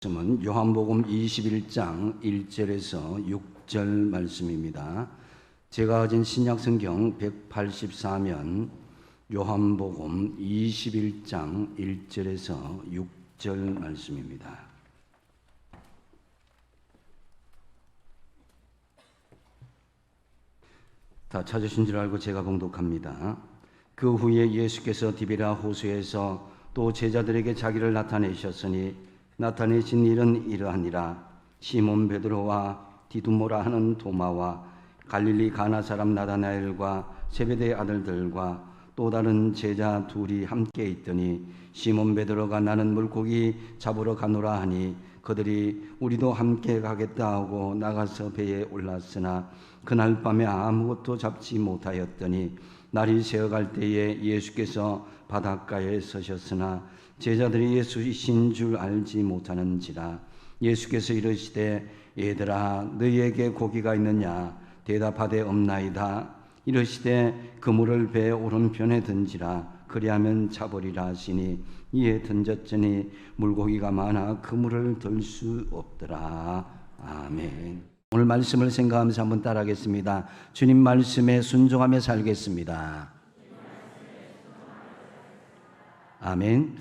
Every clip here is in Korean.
말씀은 요한복음 21장 1절에서 6절 말씀입니다. 제가 가진 신약성경 184면 요한복음 21장 1절에서 6절 말씀입니다. 다 찾으신 줄 알고 제가 봉독합니다. 그 후에 예수께서 디베랴 호수에서 또 제자들에게 자기를 나타내셨으니 나타내신 일은 이러하니라. 시몬 베드로와 디두모라 하는 도마와 갈릴리 가나 사람 나다나엘과 세베대의 아들들과 또 다른 제자 둘이 함께 있더니 시몬 베드로가 나는 물고기 잡으러 가노라 하니 그들이 우리도 함께 가겠다 하고 나가서 배에 올랐으나 그날 밤에 아무것도 잡지 못하였더니 날이 새어갈 때에 예수께서 바닷가에 서셨으나 제자들이 예수이신 줄 알지 못하는지라. 예수께서 이르시되 얘들아 너희에게 고기가 있느냐 대답하되 없나이다. 이르시되 그물을 배 오른편에 던지라. 그리하면 잡으리라 하시니 이에 던졌더니 물고기가 많아 그물을 들 수 없더라. 아멘. 오늘 말씀을 생각하면서 한번 따라하겠습니다. 주님 말씀에 순종하며 살겠습니다. 아멘.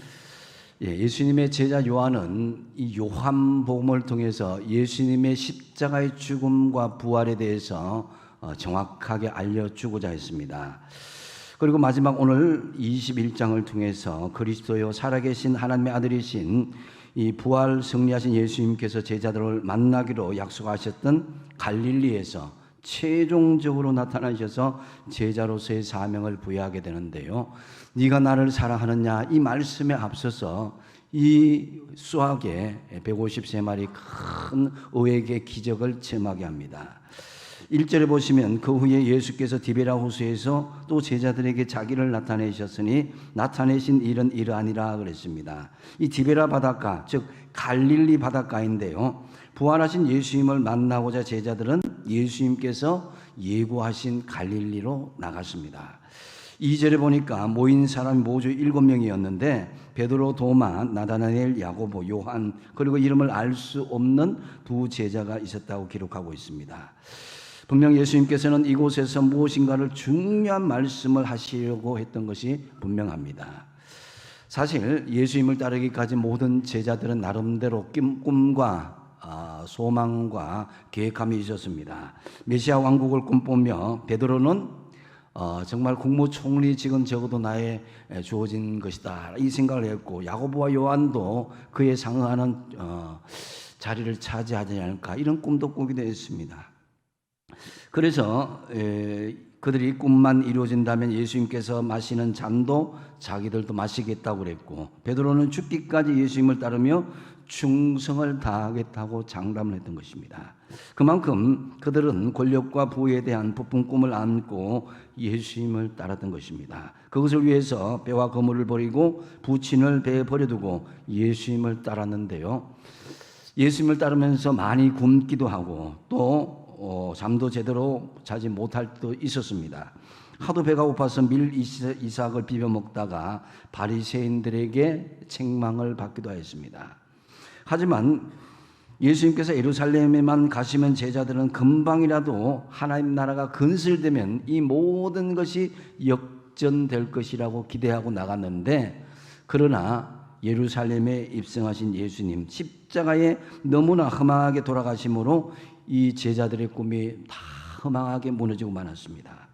예수님의 제자 요한은 이 요한복음을 통해서 예수님의 십자가의 죽음과 부활에 대해서 정확하게 알려주고자 했습니다. 그리고 마지막 오늘 21장을 통해서 그리스도요 살아계신 하나님의 아들이신 이 부활 승리하신 예수님께서 제자들을 만나기로 약속하셨던 갈릴리에서 최종적으로 나타나셔서 제자로서의 사명을 부여하게 되는데요. 네가 나를 사랑하느냐 이 말씀에 앞서서 이 수학의 153마리 큰 의액의 기적을 체험하게 합니다. 1절에 보시면 그 후에 예수께서 디베랴 호수에서 또 제자들에게 자기를 나타내셨으니 나타내신 일은 이러하니라 그랬습니다. 이 디베랴 바닷가 즉 갈릴리 바닷가인데요. 부활하신 예수님을 만나고자 제자들은 예수님께서 예고하신 갈릴리로 나갔습니다. 2절에 보니까 모인 사람이 모두 7명이었는데 베드로, 도마, 나다나엘, 야고보, 요한 그리고 이름을 알 수 없는 두 제자가 있었다고 기록하고 있습니다. 분명 예수님께서는 이곳에서 무엇인가를 중요한 말씀을 하시려고 했던 것이 분명합니다. 사실 예수님을 따르기까지 모든 제자들은 나름대로 꿈과 소망과 계획함이 있었습니다. 메시아 왕국을 꿈꾸며 베드로는 정말 국무총리직은 적어도 나에 주어진 것이다 이 생각을 했고 야고보와 요한도 그에 상응하는 자리를 차지하지 않을까 이런 꿈도 꾸기도 했습니다. 그래서 그들이 꿈만 이루어진다면 예수님께서 마시는 잔도 자기들도 마시겠다고 그랬고 베드로는 죽기까지 예수님을 따르며 충성을 다하겠다고 장담을 했던 것입니다. 그만큼 그들은 권력과 부에 대한 부푼 꿈을 안고 예수님을 따랐던 것입니다. 그것을 위해서 배와 그물을 버리고 부친을 배에 버려두고 예수님을 따랐는데요. 예수님을 따르면서 많이 굶기도 하고 또 잠도 제대로 자지 못할 때도 있었습니다. 하도 배가 고파서 밀 이삭을 비벼 먹다가 바리새인들에게 책망을 받기도 했습니다. 하지만 예수님께서 예루살렘에만 가시면 제자들은 금방이라도 하나님 나라가 건설되면 이 모든 것이 역전될 것이라고 기대하고 나갔는데 그러나 예루살렘에 입성하신 예수님 십자가에 너무나 험하게 돌아가심으로 이 제자들의 꿈이 다 험하게 무너지고 말았습니다.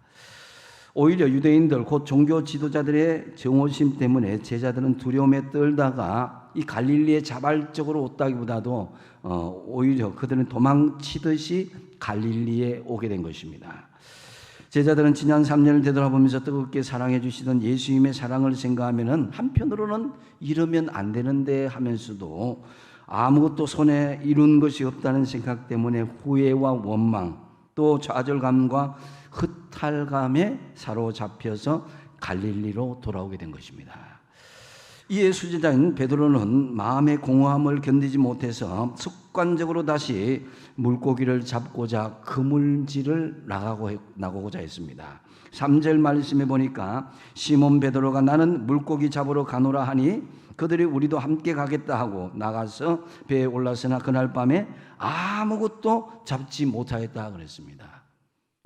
오히려 유대인들 곧 종교 지도자들의 정오심 때문에 제자들은 두려움에 떨다가 이 갈릴리에 자발적으로 왔다기보다도 오히려 그들은 도망치듯이 갈릴리에 오게 된 것입니다. 제자들은 지난 3년을 되돌아보면서 뜨겁게 사랑해 주시던 예수님의 사랑을 생각하면은 한편으로는 이러면 안 되는데 하면서도 아무것도 손에 이룬 것이 없다는 생각 때문에 후회와 원망 또 좌절감과 흩탈감에 사로잡혀서 갈릴리로 돌아오게 된 것입니다. 이에 수제자인 베드로는 마음의 공허함을 견디지 못해서 습관적으로 다시 물고기를 잡고자 그물질을 나가고자 했습니다. 3절 말씀에 보니까 시몬 베드로가 나는 물고기 잡으러 가노라 하니 그들이 우리도 함께 가겠다 하고 나가서 배에 올랐으나 그날 밤에 아무것도 잡지 못하였다 그랬습니다.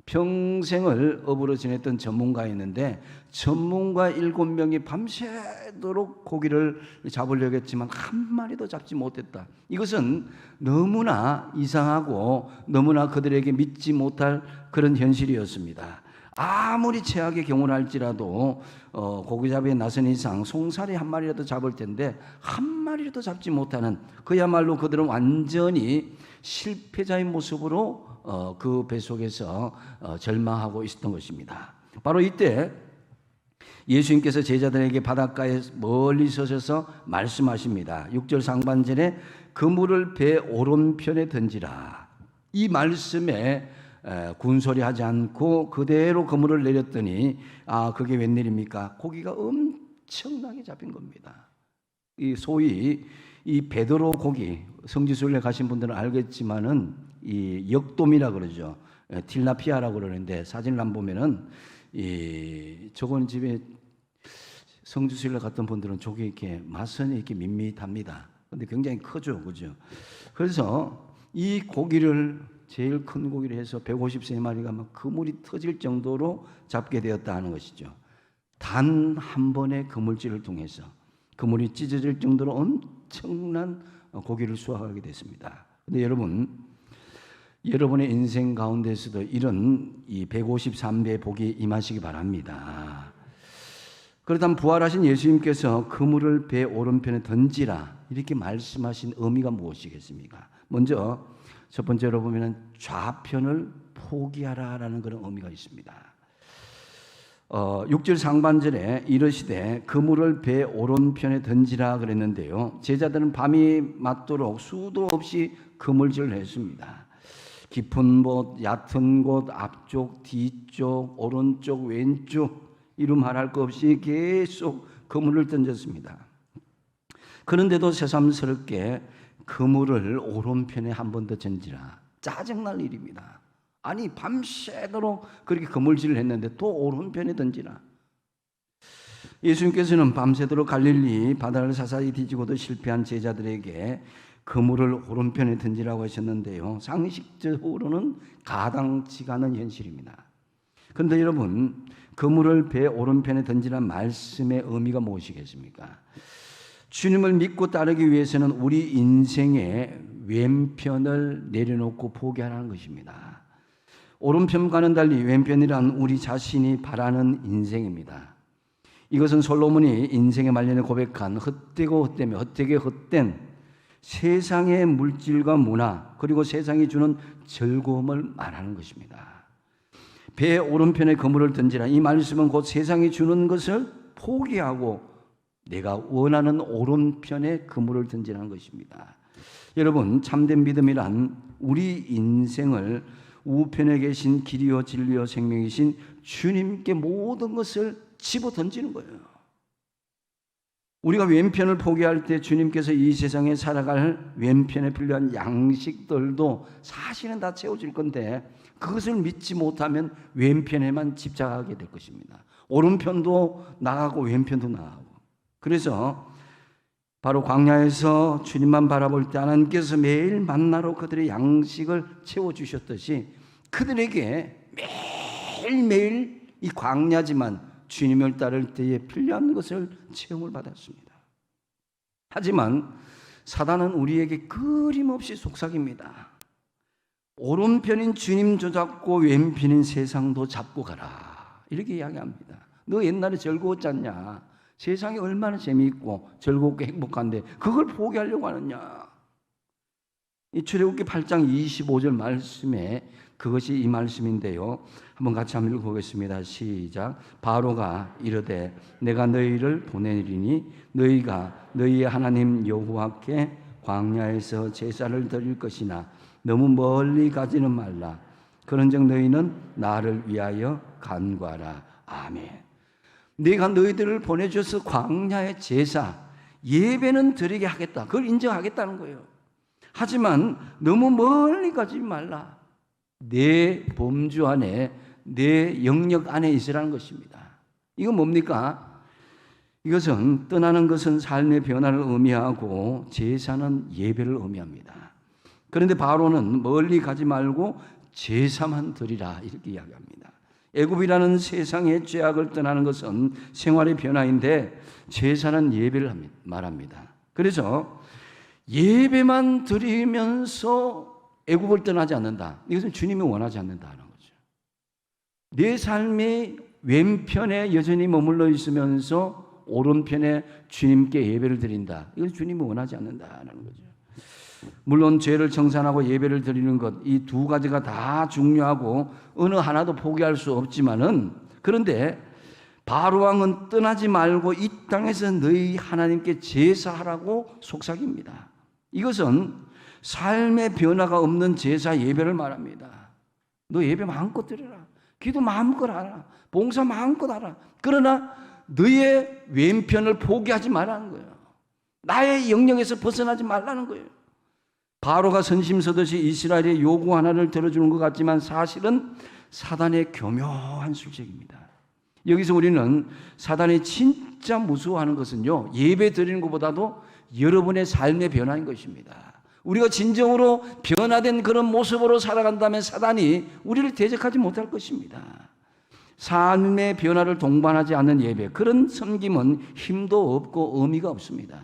평생을 어부로 지냈던 전문가였는데 전문가 7명이 밤새도록 고기를 잡으려고 했지만 한 마리도 잡지 못했다. 이것은 너무나 이상하고 너무나 그들에게 믿지 못할 그런 현실이었습니다. 아무리 최악의 경우를 할지라도 고기잡이에 나선 이상 송사리 한 마리라도 잡을 텐데 한 마리라도 잡지 못하는, 그야말로 그들은 완전히 실패자의 모습으로 그 배 속에서 절망하고 있었던 것입니다. 바로 이때 예수님께서 제자들에게 바닷가에 멀리 서셔서 말씀하십니다. 6절 상반절에 그물을 배 오른편에 던지라. 이 말씀에 군소리하지 않고 그대로 그물을 내렸더니 그게 웬일입니까? 고기가 엄청나게 잡힌 겁니다. 이 소위 이 베드로 고기, 성지순례 가신 분들은 알겠지만은 이 역돔이라 그러죠. 틸라피아라고 그러는데 사진을 안 보면은 저건 집에 성지순례 갔던 분들은 저게 이렇게 맛은 이렇게 밋밋합니다. 근데 굉장히 크죠, 그죠? 그래서 이 고기를 제일 큰 고기를 해서 153마리가 막 그물이 터질 정도로 잡게 되었다 하는 것이죠. 단 한 번의 그물질을 통해서 그물이 찢어질 정도로 엄청난 고기를 수확하게 됐습니다. 근데 여러분의 인생 가운데서도 이런 이 153배의 복이 임하시기 바랍니다. 그렇다면 부활하신 예수님께서 그물을 배 오른편에 던지라 이렇게 말씀하신 의미가 무엇이겠습니까? 먼저 첫 번째로 보면 좌편을 포기하라라는 그런 의미가 있습니다. 6절 상반절에 이르시되 그물을 배 오른편에 던지라 그랬는데요. 제자들은 밤이 맞도록 수도 없이 그물질을 했습니다. 깊은 곳, 얕은 곳, 앞쪽, 뒤쪽, 오른쪽, 왼쪽 이루 말할 것 없이 계속 그물을 던졌습니다. 그런데도 새삼스럽게 그물을 오른편에 한 번 더 던지라. 짜증날 일입니다. 아니 밤새도록 그렇게 그물질을 했는데 또 오른편에 던지라. 예수님께서는 밤새도록 갈릴리 바다를 사사히 뒤지고도 실패한 제자들에게 그물을 오른편에 던지라고 하셨는데요. 상식적으로는 가당치가 않은 현실입니다. 그런데 여러분, 그물을 배 오른편에 던지라는 말씀의 의미가 무엇이겠습니까? 주님을 믿고 따르기 위해서는 우리 인생의 왼편을 내려놓고 포기하라는 것입니다. 오른편과는 달리 왼편이란 우리 자신이 바라는 인생입니다. 이것은 솔로몬이 인생의 말년에 고백한 헛되게 헛된 세상의 물질과 문화 그리고 세상이 주는 즐거움을 말하는 것입니다. 배 오른편에 그물을 던지라. 이 말씀은 곧 세상이 주는 것을 포기하고 내가 원하는 오른편에 그물을 던지라는 것입니다. 여러분, 참된 믿음이란 우리 인생을 우편에 계신 길이요 진리요 생명이신 주님께 모든 것을 집어 던지는 거예요. 우리가 왼편을 포기할 때 주님께서 이 세상에 살아갈 왼편에 필요한 양식들도 사실은 다 채워질 건데 그것을 믿지 못하면 왼편에만 집착하게 될 것입니다. 오른편도 나가고 왼편도 나가고. 그래서 바로 광야에서 주님만 바라볼 때 하나님께서 매일 만나로 그들의 양식을 채워주셨듯이 그들에게 매일매일 이 광야지만 주님을 따를 때에 필요한 것을 체험을 받았습니다. 하지만 사단은 우리에게 끊임없이 속삭입니다. 오른편인 주님 잡고 왼편인 세상도 잡고 가라 이렇게 이야기합니다. 너 옛날에 즐거웠지 않냐? 세상이 얼마나 재미있고 즐겁고 행복한데 그걸 포기하려고 하느냐? 이 출애굽기 8장 25절 말씀에 그것이 이 말씀인데요. 한번 같이 한번 읽어보겠습니다. 시작. 바로가 이르되 내가 너희를 보내리니 너희가 너희의 하나님 여호와께 광야에서 제사를 드릴 것이나 너무 멀리 가지는 말라. 그런즉 너희는 나를 위하여 간구하라. 아멘. 내가 너희들을 보내줘서 광야의 제사, 예배는 드리게 하겠다. 그걸 인정하겠다는 거예요. 하지만 너무 멀리 가지 말라. 내 범주 안에, 내 영역 안에 있으라는 것입니다. 이건 뭡니까? 이것은 떠나는 것은 삶의 변화를 의미하고 제사는 예배를 의미합니다. 그런데 바로는 멀리 가지 말고 제사만 드리라 이렇게 이야기합니다. 애굽이라는 세상의 죄악을 떠나는 것은 생활의 변화인데 제사는 예배를 말합니다. 그래서 예배만 드리면서 애굽을 떠나지 않는다. 이것은 주님이 원하지 않는다는 거죠. 내 삶의 왼편에 여전히 머물러 있으면서 오른편에 주님께 예배를 드린다. 이건 주님이 원하지 않는다는 거죠. 물론 죄를 청산하고 예배를 드리는 것, 이 두 가지가 다 중요하고 어느 하나도 포기할 수 없지만은, 그런데 바로 왕은 떠나지 말고 이 땅에서 너희 하나님께 제사하라고 속삭입니다. 이것은 삶의 변화가 없는 제사 예배를 말합니다. 너 예배 마음껏 드려라. 기도 마음껏 하라. 봉사 마음껏 하라. 그러나 너의 왼편을 포기하지 말라는 거예요. 나의 영역에서 벗어나지 말라는 거예요. 바로가 선심서듯이 이스라엘의 요구 하나를 들어주는 것 같지만 사실은 사단의 교묘한 술책입니다. 여기서 우리는 사단이 진짜 무서워하는 것은요, 예배 드리는 것보다도 여러분의 삶의 변화인 것입니다. 우리가 진정으로 변화된 그런 모습으로 살아간다면 사단이 우리를 대적하지 못할 것입니다. 삶의 변화를 동반하지 않는 예배, 그런 섬김은 힘도 없고 의미가 없습니다.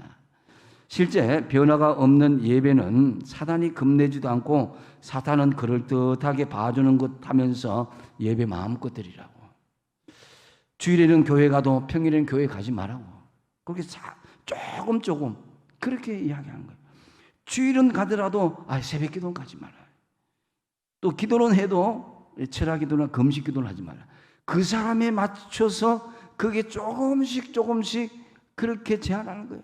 실제 변화가 없는 예배는 사단이 겁내지도 않고 사탄은 그럴듯하게 봐주는 것 하면서 예배 마음껏 드리라고. 주일에는 교회 가도 평일에는 교회 가지 말라고. 그렇게 조금 그렇게 이야기하는 거예요. 주일은 가더라도 새벽 기도는 가지 마라. 또 기도는 해도 철학 기도나 금식 기도는 하지 마라. 그 사람에 맞춰서 그게 조금씩 그렇게 제한하는 거예요.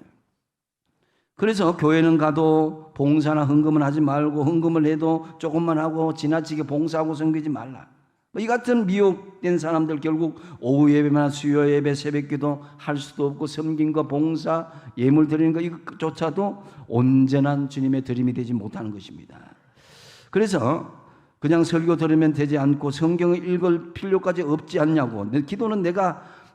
그래서 교회는 가도 봉사나 헌금은 하지 말고, 헌금을 해도 조금만 하고 지나치게 봉사하고 섬기지 말라. 이 같은 미혹된 사람들 결국 오후 예배나 수요 예배, 새벽 기도 할 수도 없고 섬김과 봉사, 예물 드리는 것 이것조차도 온전한 주님의 드림이 되지 못하는 것입니다. 그래서 그냥 설교 들으면 되지 않고 성경을 읽을 필요까지 없지 않냐고. 기도는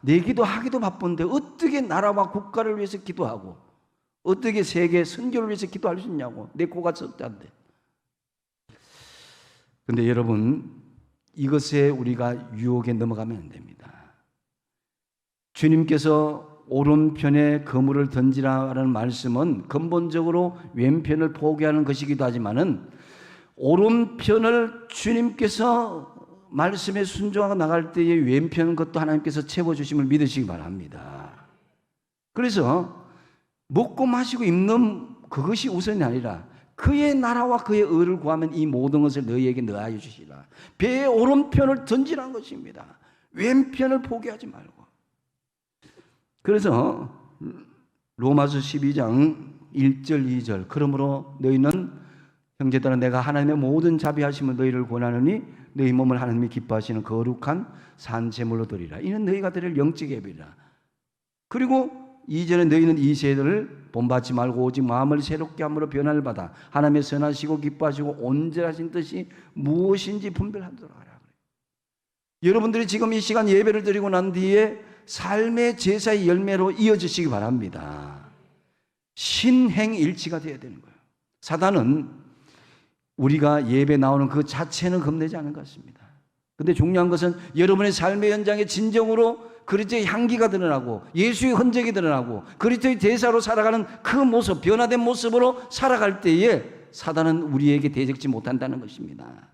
내 기도하기도 바쁜데 어떻게 나라와 국가를 위해서 기도하고 어떻게 세계 선교를 위해서 기도할 수 있냐고. 내 코가 썩다는데. 근데 여러분, 이것에 우리가 유혹에 넘어가면 안 됩니다. 주님께서 오른편에 그물을 던지라는 말씀은 근본적으로 왼편을 포기하는 것이기도 하지만은 오른편을 주님께서 말씀에 순종하고 나갈 때의 왼편 것도 하나님께서 채워주심을 믿으시기 바랍니다. 그래서 먹고 마시고 입는 그것이 우선이 아니라 그의 나라와 그의 의를 구하면 이 모든 것을 너희에게 넣어야 주시라. 배의 오른편을 던지라는 것입니다. 왼편을 포기하지 말고. 그래서 로마서 12장 1절 2절 그러므로 너희는 형제들아 내가 하나님의 모든 자비하심을 너희를 권하느니 너희 몸을 하나님이 기뻐하시는 거룩한 산제물로 드리라. 이는 너희가 드릴 영적 예배라. 그리고 이전에 너희는 이 세대를 본받지 말고 오직 마음을 새롭게 함으로 변화를 받아 하나님의 선하시고 기뻐하시고 온전하신 뜻이 무엇인지 분별하도록 하라. 여러분들이 지금 이 시간 예배를 드리고 난 뒤에 삶의 제사의 열매로 이어지시기 바랍니다. 신행일치가 되어야 되는 거예요. 사단은 우리가 예배 나오는 그 자체는 겁내지 않은 것 같습니다. 근데 중요한 것은 여러분의 삶의 현장에 진정으로 그리스도의 향기가 드러나고 예수의 흔적이 드러나고 그리스도의 대사로 살아가는 그 모습, 변화된 모습으로 살아갈 때에 사단은 우리에게 대적지 못한다는 것입니다.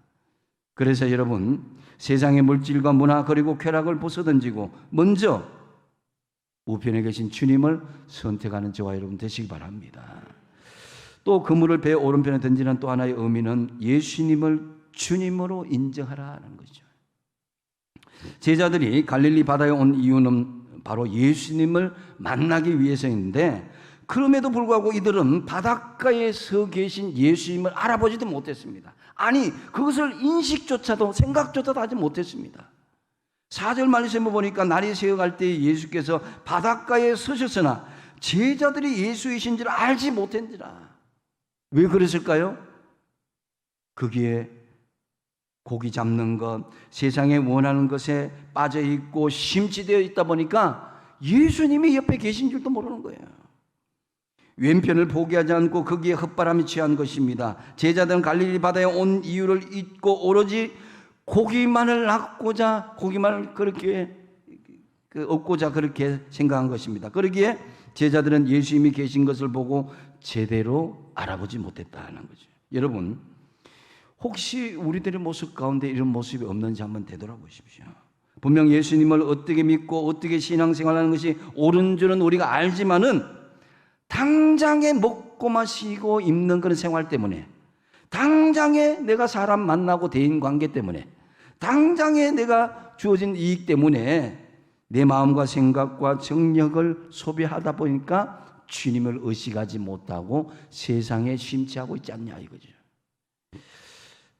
그래서 여러분, 세상의 물질과 문화 그리고 쾌락을 벗어던지고 먼저 우편에 계신 주님을 선택하는 저와 여러분 되시기 바랍니다. 또 그물을 배 오른편에 던지는 또 하나의 의미는 예수님을 주님으로 인정하라는 거죠. 제자들이 갈릴리 바다에 온 이유는 바로 예수님을 만나기 위해서인데 그럼에도 불구하고 이들은 바닷가에 서 계신 예수님을 알아보지도 못했습니다. 아니 그것을 인식조차도 생각조차도 하지 못했습니다. 4절 말씀을 보니까 날이 새어갈 때 예수께서 바닷가에 서셨으나 제자들이 예수이신 줄 알지 못했느니라. 왜 그랬을까요? 거기에 고기 잡는 것, 세상에 원하는 것에 빠져 있고 심취되어 있다 보니까 예수님이 옆에 계신 줄도 모르는 거예요. 왼편을 포기하지 않고 거기에 헛바람이 취한 것입니다. 제자들은 갈릴리 바다에 온 이유를 잊고 오로지 고기만을 그렇게 얻고자 그렇게 생각한 것입니다. 그러기에 제자들은 예수님이 계신 것을 보고 제대로 알아보지 못했다는 거죠. 여러분, 혹시 우리들의 모습 가운데 이런 모습이 없는지 한번 되돌아보십시오. 분명 예수님을 어떻게 믿고 어떻게 신앙생활하는 것이 옳은 줄은 우리가 알지만은 당장에 먹고 마시고 입는 그런 생활 때문에, 당장에 내가 사람 만나고 대인관계 때문에, 당장에 내가 주어진 이익 때문에 내 마음과 생각과 정력을 소비하다 보니까 주님을 의식하지 못하고 세상에 심취하고 있지 않냐 이거죠.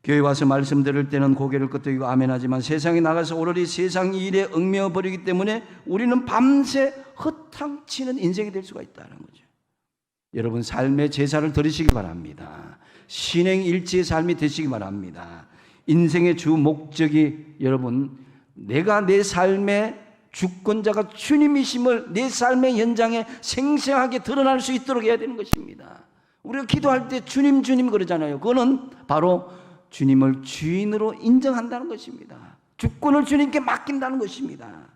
교회 와서 말씀 들을 때는 고개를 끄덕이고 아멘하지만 세상에 나가서 오로지 세상 일에 얽매여 버리기 때문에 우리는 밤새 허탕치는 인생이 될 수가 있다는 거죠. 여러분, 삶의 제사를 드리시기 바랍니다. 신행일치의 삶이 되시기 바랍니다. 인생의 주 목적이 여러분, 내가 내 삶의 주권자가 주님이심을 내 삶의 현장에 생생하게 드러날 수 있도록 해야 되는 것입니다. 우리가 기도할 때 주님 주님 그러잖아요. 그거는 바로 주님을 주인으로 인정한다는 것입니다. 주권을 주님께 맡긴다는 것입니다.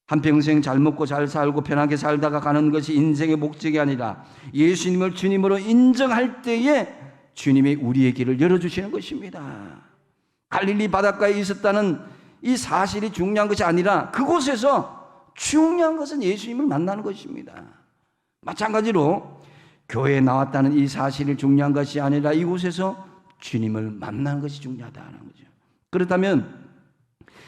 한평생 잘 먹고 잘 살고 편하게 살다가 가는 것이 인생의 목적이 아니라 예수님을 주님으로 인정할 때에 주님이 우리의 길을 열어주시는 것입니다. 갈릴리 바닷가에 있었다는 이 사실이 중요한 것이 아니라 그곳에서 중요한 것은 예수님을 만나는 것입니다. 마찬가지로 교회에 나왔다는 이 사실이 중요한 것이 아니라 이곳에서 주님을 만나는 것이 중요하다는 거죠. 그렇다면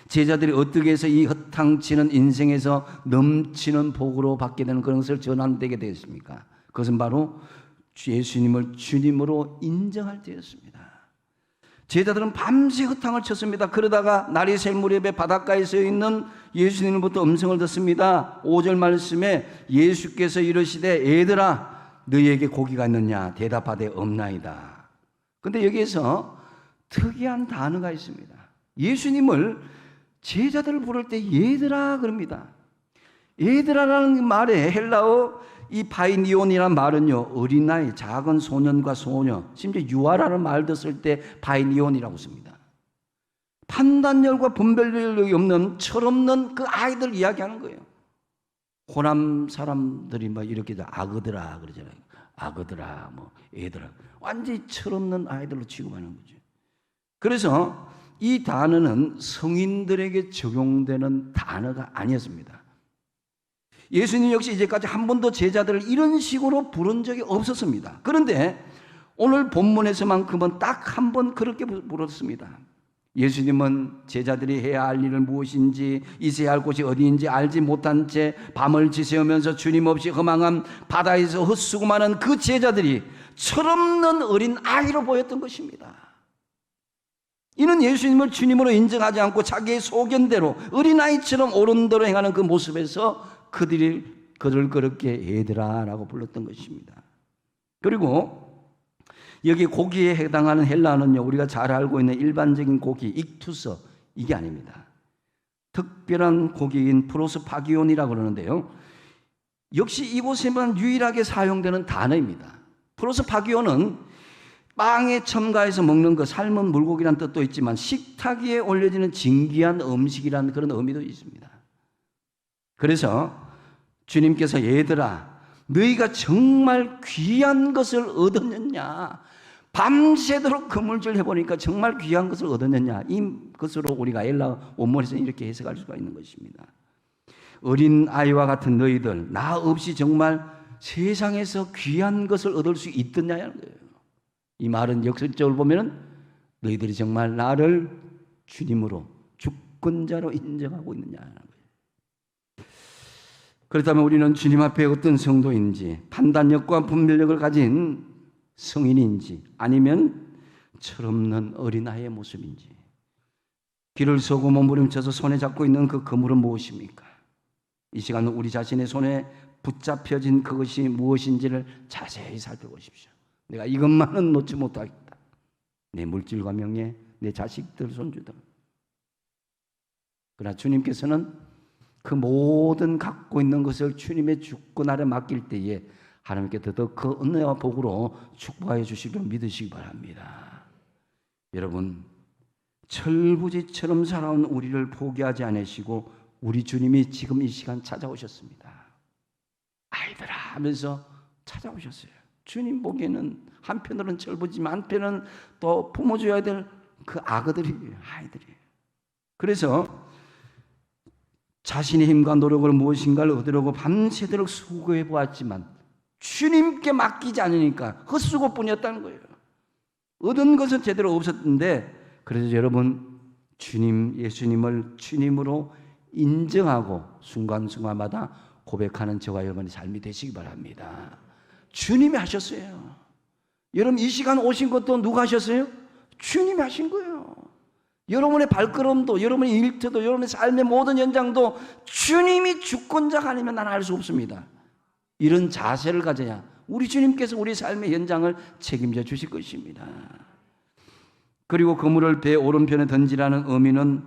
제자들이 어떻게 해서 이 허탕치는 인생에서 넘치는 복으로 받게 되는 그런 것을 전환되게 되었습니까? 그것은 바로 예수님을 주님으로 인정할 때였습니다. 제자들은 밤새 허탕을 쳤습니다. 그러다가 날이 셀 무렵에 바닷가에 서 있는 예수님으로부터 음성을 듣습니다. 5절 말씀에 예수께서 이르시되 얘들아 너희에게 고기가 있느냐 대답하되 없나이다. 그런데 여기에서 특이한 단어가 있습니다. 예수님을 제자들을 부를 때 얘들아 그럽니다. 얘들아라는 말에 헬라어 이 바이니온이라는 말은요, 어린아이, 작은 소년과 소녀, 심지어 유아라는 말도 쓸 때 바이니온이라고 씁니다. 판단력과 분별력이 없는 철없는 그 아이들 이야기하는 거예요. 호남 사람들이 막 이렇게 아그들아 그러잖아요. 아그들아, 뭐 애들아, 완전히 철없는 아이들로 취급하는 거죠. 그래서 이 단어는 성인들에게 적용되는 단어가 아니었습니다. 예수님 역시 이제까지 한 번도 제자들을 이런 식으로 부른 적이 없었습니다. 그런데 오늘 본문에서만큼은 딱 한 번 그렇게 부르습니다. 예수님은 제자들이 해야 할 일은 무엇인지, 있어야 할 곳이 어디인지 알지 못한 채 밤을 지새우면서 주님 없이 허망한 바다에서 헛수고하는 그 제자들이 철없는 어린 아이로 보였던 것입니다. 이는 예수님을 주님으로 인정하지 않고 자기의 소견대로 어린아이처럼 옳은 대로 행하는 그 모습에서 그들을 그렇게 얘들아라고 불렀던 것입니다. 그리고 여기 고기에 해당하는 헬라어는요, 우리가 잘 알고 있는 일반적인 고기, 익투서, 이게 아닙니다. 특별한 고기인 프로스파기온이라고 그러는데요, 역시 이곳에만 유일하게 사용되는 단어입니다. 프로스파기온은 빵에 첨가해서 먹는 그 삶은 물고기란 뜻도 있지만 식탁 위에 올려지는 진귀한 음식이라는 그런 의미도 있습니다. 그래서 주님께서 얘들아 너희가 정말 귀한 것을 얻었느냐, 밤새도록 그물질 해보니까 정말 귀한 것을 얻었느냐, 이 것으로 우리가 헬라 원문에서 이렇게 해석할 수가 있는 것입니다. 어린 아이와 같은 너희들 나 없이 정말 세상에서 귀한 것을 얻을 수 있더냐는 거예요. 이 말은 역설적으로 보면 너희들이 정말 나를 주님으로 주권자로 인정하고 있느냐는 거예요. 그렇다면 우리는 주님 앞에 어떤 성도인지, 판단력과 분별력을 가진 성인인지, 아니면 철없는 어린아이의 모습인지, 길을 서고 몸부림쳐서 손에 잡고 있는 그 그물은 무엇입니까? 이 시간은 우리 자신의 손에 붙잡혀진 그것이 무엇인지를 자세히 살펴보십시오. 내가 이것만은 놓지 못하겠다. 내 물질과 명예, 내 자식들, 손주들. 그러나 주님께서는 그 모든 갖고 있는 것을 주님의 주권 아래 맡길 때에 하나님께 더더 그 은혜와 복으로 축복하여 주시기를 믿으시기 바랍니다. 여러분, 철부지처럼 살아온 우리를 포기하지 않으시고 우리 주님이 지금 이 시간 찾아오셨습니다. 아이들아 하면서 찾아오셨어요. 주님 보기에는 한편으로는 철부지만 한편은 또 품어줘야 될 그 아그들이에요. 아이들이에요. 그래서 자신의 힘과 노력을 무엇인가를 얻으려고 밤새도록 수고해 보았지만 주님께 맡기지 않으니까 헛수고 뿐이었다는 거예요. 얻은 것은 제대로 없었는데, 그래서 여러분, 예수님을 주님으로 인정하고 순간순간마다 고백하는 저와 여러분의 삶이 되시기 바랍니다. 주님이 하셨어요. 여러분, 이 시간 오신 것도 누가 하셨어요? 주님이 하신 거예요. 여러분의 발걸음도, 여러분의 일터도, 여러분의 삶의 모든 현장도 주님이 주권자가 아니면 나는 알 수 없습니다. 이런 자세를 가져야 우리 주님께서 우리 삶의 현장을 책임져 주실 것입니다. 그리고 그물을 배 오른편에 던지라는 의미는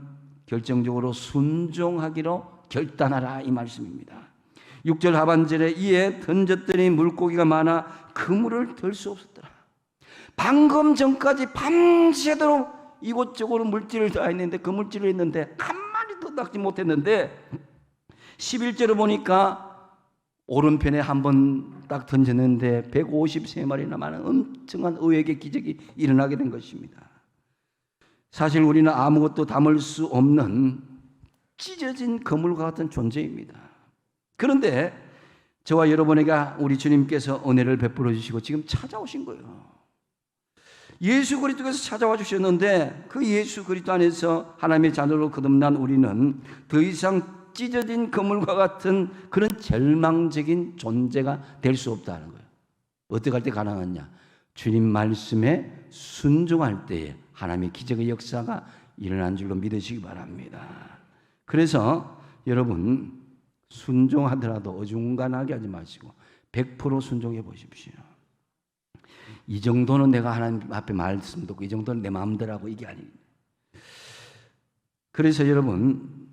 결정적으로 순종하기로 결단하라, 이 말씀입니다. 6절 하반절에 이에 던졌더니 물고기가 많아 그물을 들 수 없었더라. 방금 전까지 밤새도록 이곳저곳 물질을 다 했는데, 그 물질을 했는데 한 마리도 낚지 못했는데 11절을 보니까 오른편에 한 번 딱 던졌는데 153마리나 많은 엄청난 의외의 기적이 일어나게 된 것입니다. 사실 우리는 아무것도 담을 수 없는 찢어진 그물과 같은 존재입니다. 그런데 저와 여러분에게 우리 주님께서 은혜를 베풀어 주시고 지금 찾아오신 거예요. 예수 그리스도께서 찾아와 주셨는데 그 예수 그리스도 안에서 하나님의 자녀로 거듭난 우리는 더 이상 찢어진 그물과 같은 그런 절망적인 존재가 될 수 없다는 거예요. 어떻게 할 때 가능하냐? 주님 말씀에 순종할 때에 하나님의 기적의 역사가 일어난 줄로 믿으시기 바랍니다. 그래서 여러분, 순종하더라도 어중간하게 하지 마시고 100% 순종해 보십시오. 이 정도는 내가 하나님 앞에 말씀 듣고 이 정도는 내 마음대로 하고, 이게 아닙니다. 그래서 여러분,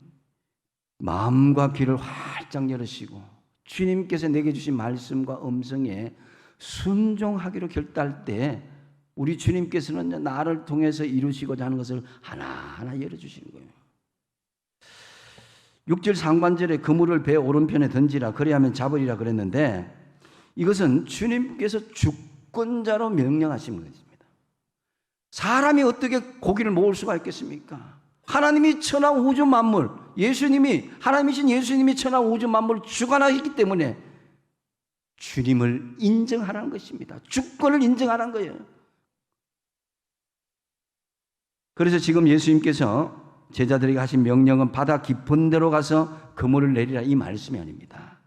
마음과 귀를 활짝 열으시고 주님께서 내게 주신 말씀과 음성에 순종하기로 결단할 때 우리 주님께서는 나를 통해서 이루시고자 하는 것을 하나하나 열어주시는 거예요. 6절 상반절에 그물을 배 오른편에 던지라 그리하면 잡으리라 그랬는데, 이것은 주님께서 주권자로 명령하신 것입니다. 사람이 어떻게 고기를 모을 수가 있겠습니까? 하나님이 천하 우주 만물, 하나님이신 예수님이 천하 우주 만물을 주관하셨기 때문에 주님을 인정하라는 것입니다. 주권을 인정하라는 거예요. 그래서 지금 예수님께서 제자들에게 하신 명령은 바다 깊은 데로 가서 그물을 내리라, 이 말씀이 아닙니다.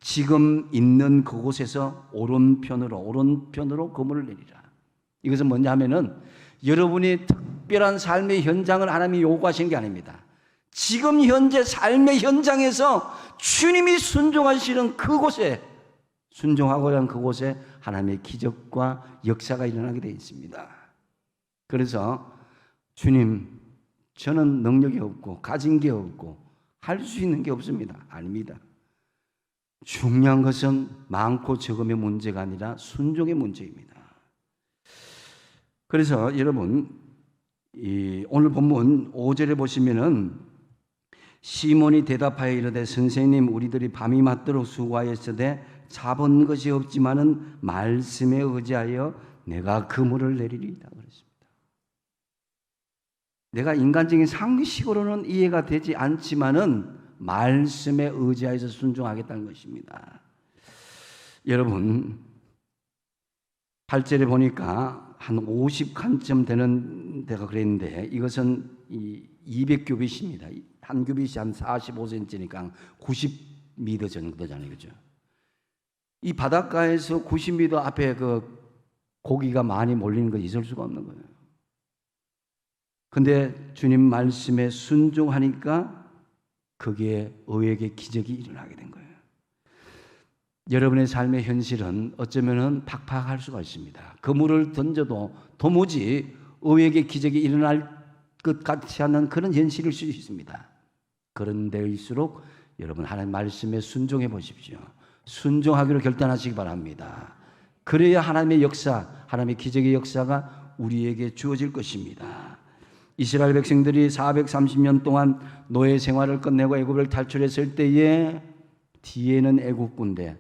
지금 있는 그곳에서 오른편으로 그물을 내리라. 이것은 뭐냐 하면은 여러분이 특별한 삶의 현장을 하나님이 요구하신 게 아닙니다. 지금 현재 삶의 현장에서 주님이 순종하시는 그곳에, 순종하고자 하는 그곳에 하나님의 기적과 역사가 일어나게 되어 있습니다. 그래서 주님, 저는 능력이 없고 가진 게 없고 할 수 있는 게 없습니다. 아닙니다. 중요한 것은 많고 적음의 문제가 아니라 순종의 문제입니다. 그래서 여러분, 오늘 본문 5절에 보시면은 시몬이 대답하여 이르되 선생님, 우리들이 밤이 맞도록 수고하였으되 잡은 것이 없지만은 말씀에 의지하여 내가 그물을 내리리이다 그랬습니다. 내가 인간적인 상식으로는 이해가 되지 않지만은 말씀에 의지하여서 순종하겠다는 것입니다. 여러분, 8절에 보니까 한 50칸쯤 되는 데가 그랬는데, 이것은 200규빗입니다. 한 규빗이 한 45cm니까 90m 정도잖아요. 그죠? 이 바닷가에서 90m 앞에 그 고기가 많이 몰리는 건 있을 수가 없는 거예요. 근데 주님 말씀에 순종하니까 거기에 의외의 기적이 일어나게 된 거예요. 여러분의 삶의 현실은 어쩌면은 팍팍할 수가 있습니다. 그물을 던져도 도무지 의외의 기적이 일어날 것 같지 않은 그런 현실일 수 있습니다. 그런 데일수록 여러분 하나님 말씀에 순종해 보십시오. 순종하기로 결단하시기 바랍니다. 그래야 하나님의 역사, 하나님의 기적의 역사가 우리에게 주어질 것입니다. 이스라엘 백성들이 430년 동안 노예 생활을 끝내고 애굽을 탈출했을 때에 뒤에는 애굽 군대,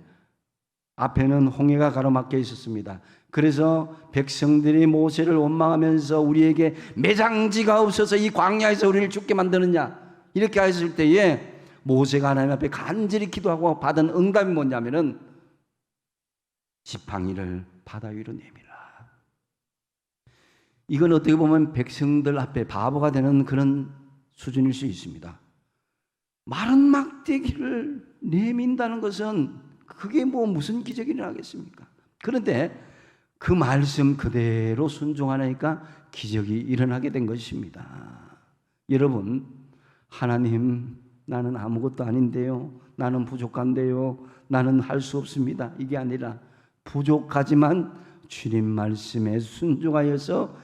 앞에는 홍해가 가로막혀 있었습니다. 그래서 백성들이 모세를 원망하면서 우리에게 매장지가 없어서 이 광야에서 우리를 죽게 만드느냐 이렇게 했을 때에 모세가 하나님 앞에 간절히 기도하고 받은 응답이 뭐냐면은 지팡이를 바다 위로 내밀라. 이건 어떻게 보면 백성들 앞에 바보가 되는 그런 수준일 수 있습니다. 마른 막대기를 내민다는 것은 그게 뭐 무슨 기적이 일어나겠습니까? 그런데 그 말씀 그대로 순종하니까 기적이 일어나게 된 것입니다. 여러분, 하나님, 나는 아무것도 아닌데요, 나는 부족한데요, 나는 할 수 없습니다, 이게 아니라 부족하지만 주님 말씀에 순종하여서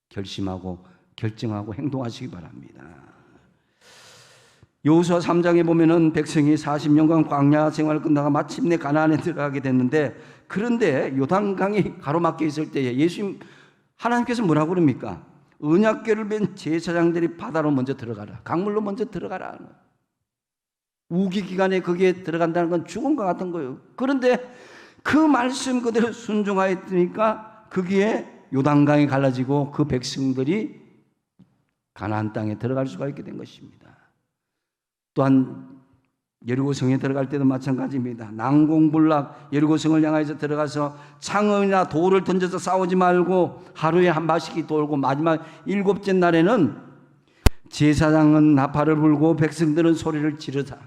결심하고 결정하고 행동하시기 바랍니다. 여호수아 3장에 보면은 백성이 40년간 광야 생활을 끝나가 마침내 가나안에 들어가게 됐는데, 그런데 요단강이 가로막혀 있을 때에 예수님 하나님께서 뭐라고 그럽니까? 언약궤를 맨 제사장들이 바다로 먼저 들어가라, 강물로 먼저 들어가라. 우기 기간에 거기에 들어간다는 건 죽음과 같은 거예요. 그런데 그 말씀 그대로 순종하였으니까 거기에 요단강이 갈라지고 그 백성들이 가나안 땅에 들어갈 수가 있게 된 것입니다. 또한 여리고성에 들어갈 때도 마찬가지입니다. 난공불락 여리고성을 향해서 들어가서 창이나 돌을 던져서 싸우지 말고 하루에 한 바퀴 돌고 마지막 7째 날에는 제사장은 나팔을 불고 백성들은 소리를 지르자.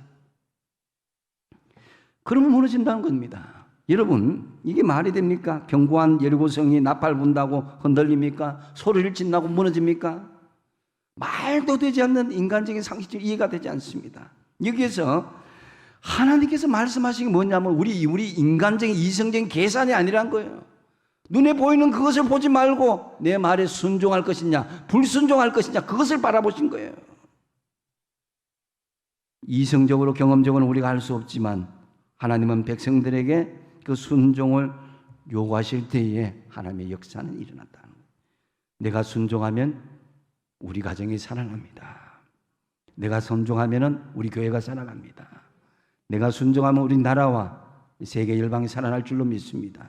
그러면 무너진다는 겁니다. 여러분, 이게 말이 됩니까? 견고한 여리고성이 나팔 분다고 흔들립니까? 소리를 짓는다고 무너집니까? 말도 되지 않는 인간적인 상식적으로 이해가 되지 않습니다. 여기에서 하나님께서 말씀하신 게 뭐냐면 우리 인간적인 이성적인 계산이 아니란 거예요. 눈에 보이는 그것을 보지 말고 내 말에 순종할 것이냐 불순종할 것이냐 그것을 바라보신 거예요. 이성적으로 경험적으로는 우리가 할 수 없지만 하나님은 백성들에게 그 순종을 요구하실 때에 하나님의 역사는 일어난다는 거예요. 내가 순종하면 우리 가정이 살아납니다. 내가 순종하면 우리 교회가 살아납니다. 내가 순종하면 우리 나라와 세계 열방이 살아날 줄로 믿습니다.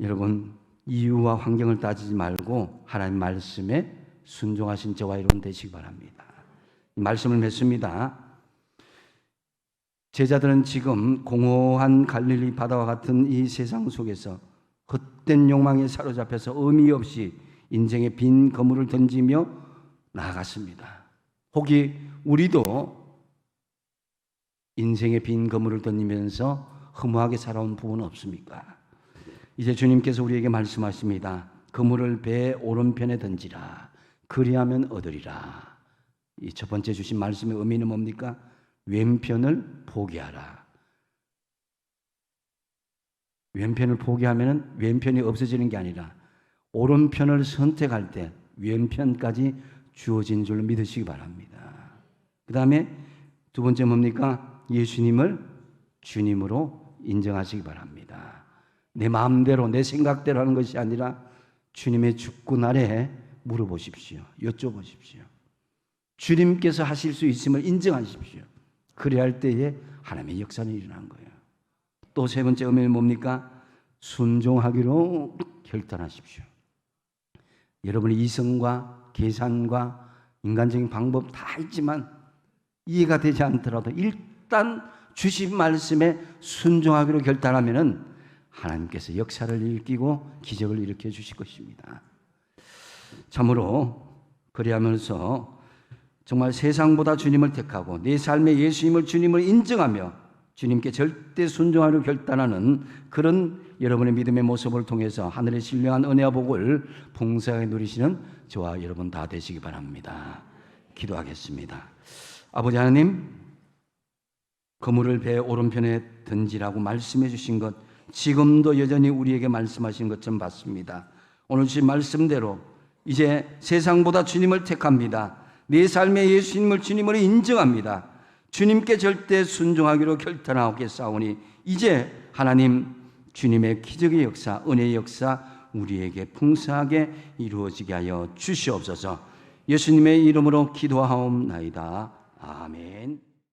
여러분, 이유와 환경을 따지지 말고 하나님 말씀에 순종하신 저와 여러분 되시기 바랍니다. 말씀을 맺습니다. 제자들은 지금 공허한 갈릴리 바다와 같은 이 세상 속에서 헛된 욕망에 사로잡혀서 의미 없이 인생의 빈 그물을 던지며 나아갔습니다. 혹이 우리도 인생의 빈 그물을 던지면서 허무하게 살아온 부분은 없습니까? 이제 주님께서 우리에게 말씀하십니다. 그물을 배 오른편에 던지라. 그리하면 얻으리라. 이 첫 번째 주신 말씀의 의미는 뭡니까? 왼편을 포기하라. 왼편을 포기하면 왼편이 없어지는 게 아니라 오른편을 선택할 때 왼편까지 주어진 줄로 믿으시기 바랍니다. 그 다음에 두 번째 뭡니까? 예수님을 주님으로 인정하시기 바랍니다. 내 마음대로 내 생각대로 하는 것이 아니라 주님의 주권 아래에 물어보십시오. 여쭤보십시오. 주님께서 하실 수 있음을 인정하십시오. 그래야 할 때에 하나님의 역사는 일어난 거예요. 또 세 번째 의미는 뭡니까? 순종하기로 결단하십시오. 여러분의 이성과 계산과 인간적인 방법 다 있지만 이해가 되지 않더라도 일단 주신 말씀에 순종하기로 결단하면은 하나님께서 역사를 일으키고 기적을 일으켜 주실 것입니다. 참으로 그리하면서 정말 세상보다 주님을 택하고 내 삶에 예수님을 주님을 인정하며 주님께 절대 순종하려 결단하는 그런 여러분의 믿음의 모습을 통해서 하늘의 신령한 은혜와 복을 풍성하게 누리시는 저와 여러분 다 되시기 바랍니다. 기도하겠습니다. 아버지 하나님, 그물을 배 오른편에 던지라고 말씀해 주신 것, 지금도 여전히 우리에게 말씀하신 것처럼 받습니다. 오늘 주신 말씀대로 이제 세상보다 주님을 택합니다. 내 삶에 예수님을 주님으로 인정합니다. 주님께 절대 순종하기로 결단하겠사오니 이제 하나님 주님의 기적의 역사, 은혜의 역사 우리에게 풍성하게 이루어지게 하여 주시옵소서. 예수님의 이름으로 기도하옵나이다. 아멘.